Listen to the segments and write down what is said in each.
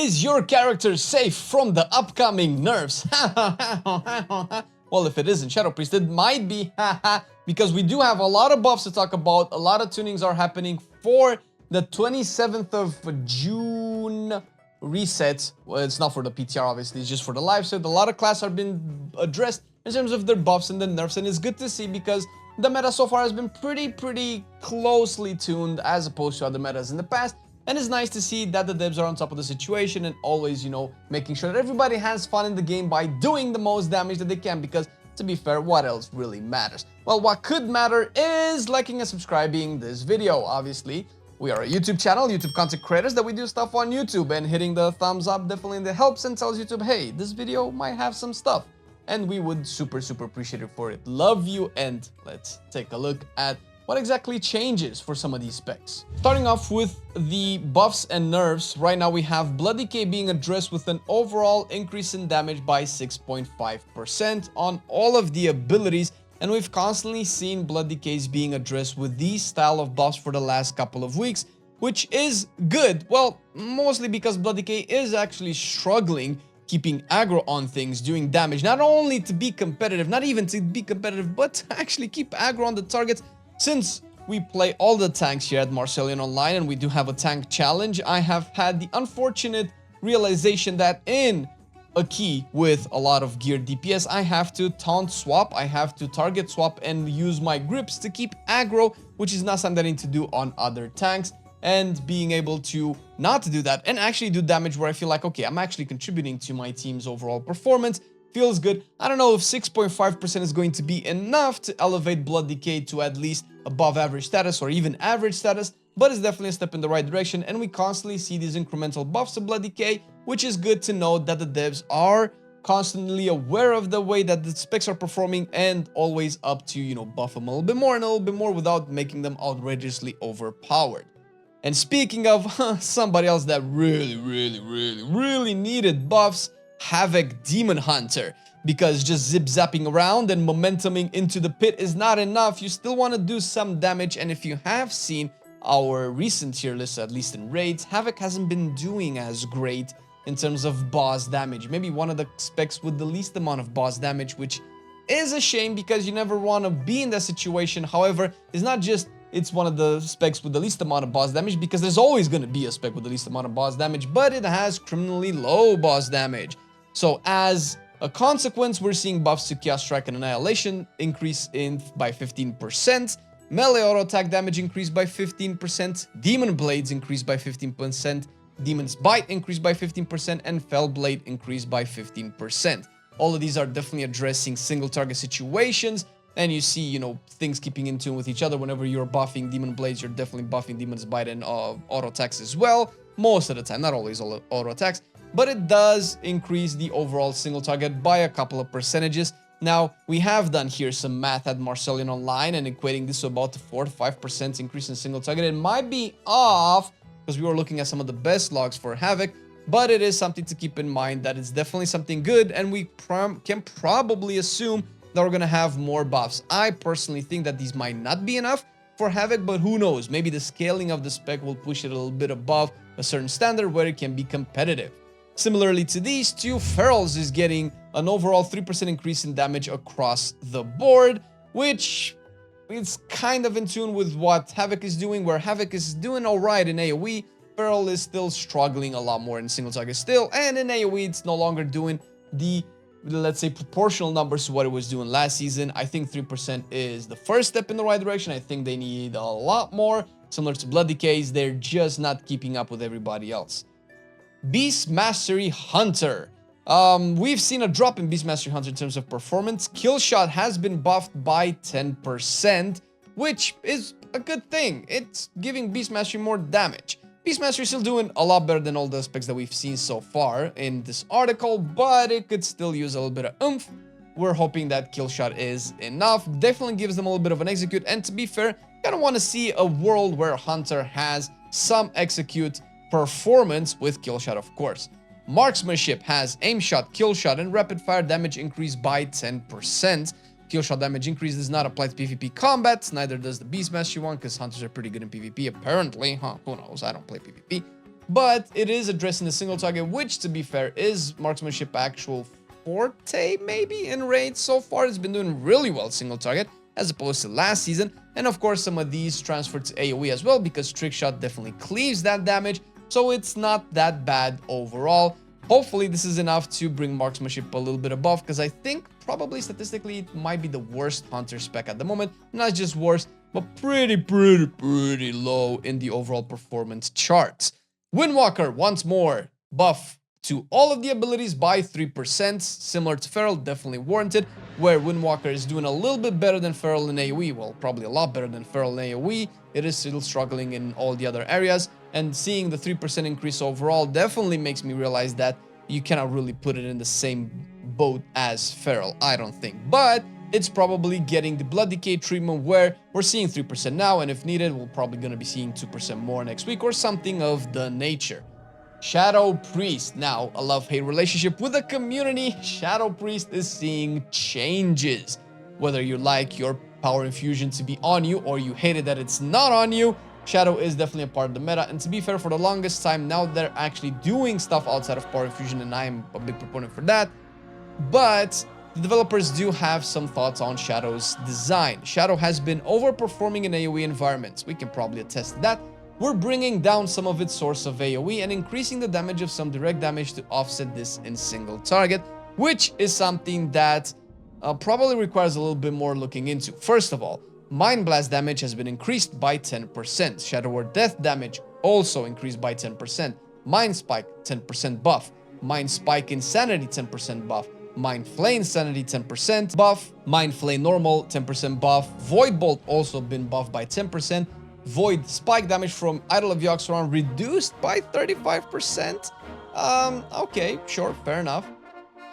Is your character safe from the upcoming nerfs? Well, if it isn't Shadow Priest, it might be, because we do have a lot of buffs to talk about. A lot of tunings are happening for the 27th of June reset. Well, it's not for the PTR, obviously, it's just for the live set. A lot of classes have been addressed in terms of their buffs and the nerfs, and it's good to see because the meta so far has been pretty closely tuned as opposed to other metas in the past. And it's nice to see that the devs are on top of the situation and always, you know, making sure that everybody has fun in the game by doing the most damage that they can, because to be fair, what else really matters? Well, what could matter is liking and subscribing this video. Obviously, we are a YouTube channel, YouTube content creators, that we do stuff on YouTube, and hitting the thumbs up definitely helps and tells YouTube, hey, this video might have some stuff. And we would super appreciate it for it. Love you, and let's take a look at what exactly changes for some of these specs. Starting off with the buffs and nerfs, right now we have Blood Decay being addressed with an overall increase in damage by 6.5% on all of the abilities, and we've constantly seen Blood Decays being addressed with these style of buffs for the last couple of weeks, which is good. Well, mostly because Blood Decay is actually struggling keeping aggro on things, doing damage, not only to be competitive, not even to be competitive, but to actually keep aggro on the targets. Since we play all the tanks here at Marcelian Online and we do have a tank challenge, I have had the unfortunate realization that in a key with a lot of geared DPS, I have to taunt swap, I have to target swap and use my grips to keep aggro, which is not something I need to do on other tanks. And being able to not do that and actually do damage where I feel like, okay, I'm actually contributing to my team's overall performance, feels good. I don't know if 6.5% is going to be enough to elevate Blood Decay to at least above average status or even average status, but it's definitely a step in the right direction, and we constantly see these incremental buffs to Blood Decay, which is good to know that the devs are constantly aware of the way that the specs are performing and always up to, you know, buff them a little bit more and a little bit more without making them outrageously overpowered. And speaking of somebody else that really needed buffs, Havoc Demon Hunter, because just zip-zapping around and momentuming into the pit is not enough. You still want to do some damage, and if you have seen our recent tier list, at least in raids, Havoc hasn't been doing as great in terms of boss damage. Maybe one of the specs with the least amount of boss damage, which is a shame because you never want to be in that situation. However, it's not just it's one of the specs with the least amount of boss damage, because there's always going to be a spec with the least amount of boss damage, but it has criminally low boss damage. So as a consequence, we're seeing buffs to Chaos Strike and Annihilation increase by 15%, melee auto attack damage increase by 15%, Demon Blades increase by 15%, Demon's Bite increase by 15%, and Fell Blade increase by 15%. All of these are definitely addressing single target situations, and you see, you know, things keeping in tune with each other. Whenever you're buffing Demon Blades, you're definitely buffing Demon's Bite and auto attacks as well. Most of the time, not always all auto attacks, but it does increase the overall single target by a couple of percentages. Now, we have done here some math at Marcelian Online and equating this to about 4 to 5% increase in single target. It might be off because we were looking at some of the best logs for Havoc, but it is something to keep in mind that it's definitely something good, and we can probably assume that we're going to have more buffs. I personally think that these might not be enough for Havoc, but who knows? Maybe the scaling of the spec will push it a little bit above a certain standard where it can be competitive. Similarly to these two, Ferals is getting an overall 3% increase in damage across the board, which is kind of in tune with what Havoc is doing, where Havoc is doing alright in AoE, Feral is still struggling a lot more in single target still, and in AoE it's no longer doing the, let's say, proportional numbers to what it was doing last season. I think 3% is the first step in the right direction. I think they need a lot more. Similar to Blood Decays, they're just not keeping up with everybody else. Beast Mastery Hunter. We've seen a drop in Beast Mastery Hunter in terms of performance. Kill shot has been buffed by 10%, which is a good thing. It's giving Beast Mastery more damage. Beast Mastery is still doing a lot better than all the specs that we've seen so far in this article, but it could still use a little bit of oomph. We're hoping that kill shot is enough. Definitely gives them a little bit of an execute, and to be fair, kind of want to see a world where Hunter has some execute performance with kill shot, of course. Marksmanship has aim shot, kill shot, and rapid fire damage increased by 10%. Kill shot damage increase does not apply to PvP combat, neither does the Beast Mastery one, because Hunters are pretty good in PvP, apparently. Huh, who knows? I don't play PvP. but it is addressing the single target, which, to be fair, is marksmanship actual forte, maybe, in raids. So far, it's been doing really well single target, as opposed to last season. And of course, some of these transfer to AoE as well, because trick shot definitely cleaves that damage, so it's not that bad overall. Hopefully, this is enough to bring marksmanship a little bit above, because I think probably statistically it might be the worst hunter spec at the moment. Not just worst, but pretty low in the overall performance charts. Windwalker, once more, buff to all of the abilities by 3%, similar to Feral, definitely warranted, where Windwalker is doing a little bit better than Feral in AoE, well, probably a lot better than Feral in AoE. It is still struggling in all the other areas, and seeing the 3% increase overall definitely makes me realize that you cannot really put it in the same boat as Feral, I don't think. But it's probably getting the blood decay treatment, where we're seeing 3% now, and if needed, we're probably going to be seeing 2% more next week or something of the nature. Shadow Priest, now a love-hate relationship with the community. Shadow Priest is seeing changes. Whether you like your power infusion to be on you or you hate it that it's not on you, Shadow is definitely a part of the meta. And to be fair, for the longest time, now they're actually doing stuff outside of power infusion, and I am a big proponent for that. But the developers do have some thoughts on Shadow's design. Shadow has been overperforming in AoE environments. We can probably attest to that. We're bringing down some of its source of AoE and increasing the damage of some direct damage to offset this in single target, which is something that probably requires a little bit more looking into. First of all, Mind Blast damage has been increased by 10%. Shadow Word Death damage also increased by 10%. Mind Spike, 10% buff. Mind Spike Insanity, 10% buff. Mind Flay Insanity, 10% buff. Mind Flay Normal, 10% buff. Void Bolt also been buffed by 10%. Void Spike damage from Idol of Yogg-Saron reduced by 35%. Okay, sure, fair enough.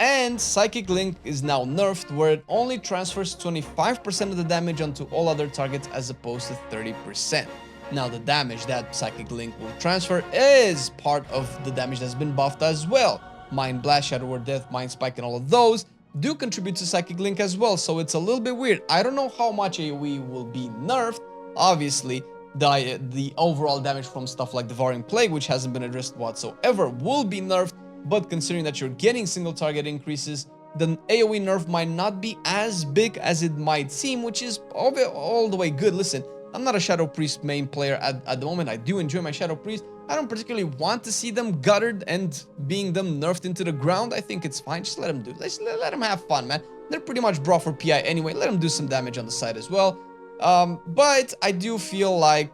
And Psychic Link is now nerfed, where it only transfers 25% of the damage onto all other targets as opposed to 30%. Now, the damage that Psychic Link will transfer is part of the damage that's been buffed as well. Mind Blast, Shadow Word Death, Mind Spike, and all of those do contribute to Psychic Link as well, so it's a little bit weird. I don't know how much AoE will be nerfed. Obviously, the overall damage from stuff like Devouring Plague, which hasn't been addressed whatsoever, will be nerfed, but considering that you're getting single target increases, the AoE nerf might not be as big as it might seem, which is all the way good. Listen, I'm not a Shadow Priest main player at the moment. I do enjoy my Shadow Priest. I don't particularly want to see them guttered and being them nerfed into the ground. I think it's fine. Just let them do it. Let them have fun, man. They're pretty much brought for PI anyway. Let them do some damage on the side as well. But I do feel like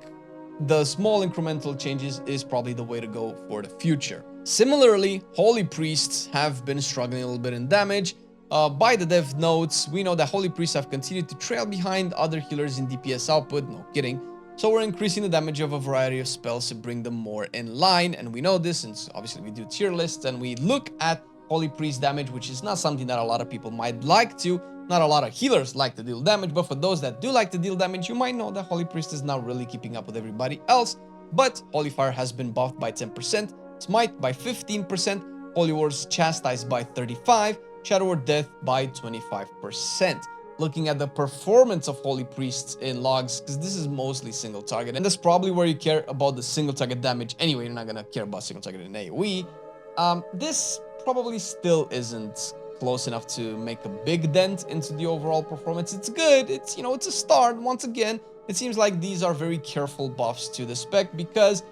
the small incremental changes is probably the way to go for the future. Similarly, Holy Priests have been struggling a little bit in damage. By the dev notes, we know that Holy Priests have continued to trail behind other healers in DPS output, no kidding. So we're increasing the damage of a variety of spells to bring them more in line, and we know this since obviously we do tier lists and we look at Holy Priest damage, which is not something that a lot of people might like to. Not a lot of healers like to deal damage, but for those that do like to deal damage, you might know that Holy Priest is not really keeping up with everybody else. But Holy Fire has been buffed by 10%, Smite by 15%, Holy Wars Chastised by 35%, Shadow Word Death by 25%. Looking at the performance of Holy Priests in logs, because this is mostly single target, and that's probably where you care about the single target damage anyway. You're not gonna care about single target in AoE. This probably still isn't close enough to make a big dent into the overall performance. It's good, it's, you know, it's a start. Once again, it seems like these are very careful buffs to the spec, because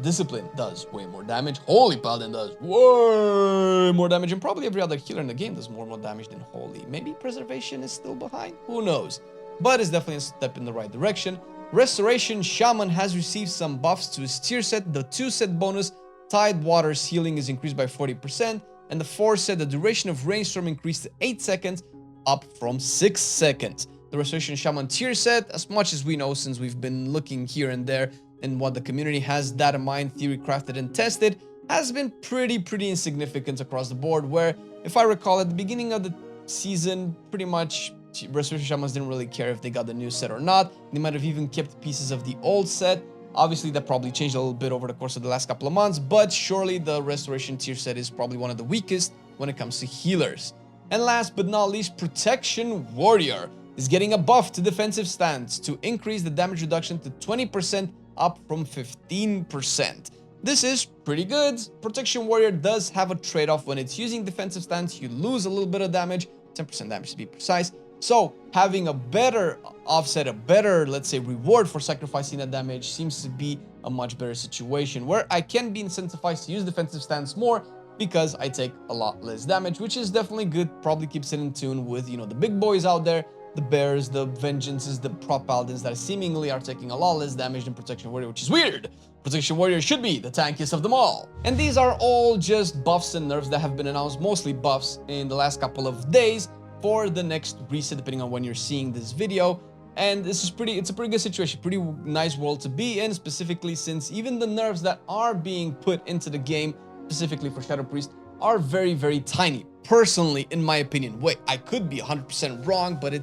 Discipline does way more damage, Holy Paladin does way more damage, and probably every other healer in the game does more damage than Holy. Maybe Preservation is still behind, who knows, but it's definitely a step in the right direction. Restoration Shaman has received some buffs to his tier set. The 2 set bonus Tide Water's healing is increased by 40%, and the 4 set, the duration of Rainstorm increased to 8 seconds, up from 6 seconds. The Restoration Shaman tier set, as much as we know since we've been looking here and there and what the community has data mined, theory crafted, and tested, has been pretty insignificant across the board, where, if I recall, at the beginning of the season, pretty much Restoration Shamans didn't really care if they got the new set or not. They might have even kept pieces of the old set. Obviously, that probably changed a little bit over the course of the last couple of months, but surely the Restoration tier set is probably one of the weakest when it comes to healers. And last but not least, Protection Warrior is getting a buff to defensive stance to increase the damage reduction to 20%, up from 15%. this is pretty good. Protection Warrior does have a trade-off. When it's using defensive stance, you lose a little bit of damage, 10% damage to be precise. So having a better offset, a better, let's say, reward for sacrificing that damage seems to be a much better situation, where I can be incentivized to use defensive stance more because I take a lot less damage, which is definitely good. Probably keeps it in tune with, you know, the big boys out there, the bears, the vengeances, the prop paladins that seemingly are taking a lot less damage than Protection Warrior, which is weird. Protection Warrior should be the tankiest of them all. And these are all just buffs and nerfs that have been announced, mostly buffs in the last couple of days for the next reset, depending on when you're seeing this video. And this is it's a pretty good situation, pretty nice world to be in, specifically since even the nerfs that are being put into the game, specifically for Shadow Priest, are very, very tiny. Personally, in my opinion, wait, I could be 100% wrong, but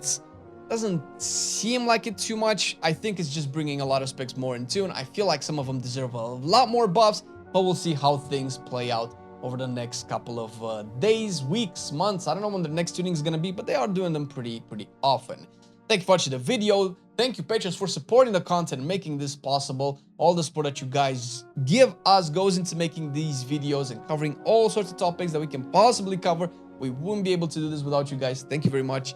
doesn't seem like it too much. I think it's just bringing a lot of specs more in tune. I feel like some of them deserve a lot more buffs, but we'll see how things play out over the next couple of days, weeks, months. I don't know when the next tuning is going to be, but they are doing them pretty often. Thank you for watching the video. Thank you, patrons, for supporting the content and making this possible. All the support that you guys give us goes into making these videos and covering all sorts of topics that we can possibly cover. We wouldn't be able to do this without you guys. Thank you very much.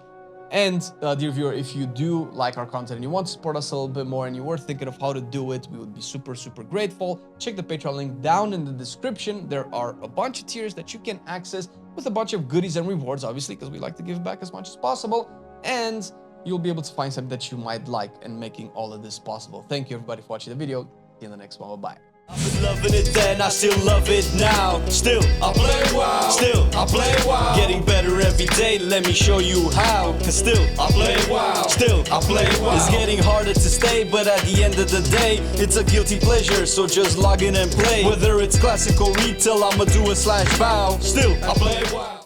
And dear viewer, if you do like our content and you want to support us a little bit more and you were thinking of how to do it, we would be super grateful. Check the Patreon link down in the description. There are a bunch of tiers that you can access with a bunch of goodies and rewards, obviously, because we like to give back as much as possible. And you'll be able to find something that you might like in making all of this possible. Thank you, everybody, for watching the video. See you in the next one. Bye-bye. I've been loving it then, I still love it now. Still, I play WoW. Still, I play WoW. Getting better every day, let me show you how. Cause still, I play WoW. Still, I play WoW. It's getting harder to stay, but at the end of the day, it's a guilty pleasure, so just log in and play. Whether it's classic or retail, I'ma do a /bow. Still, I play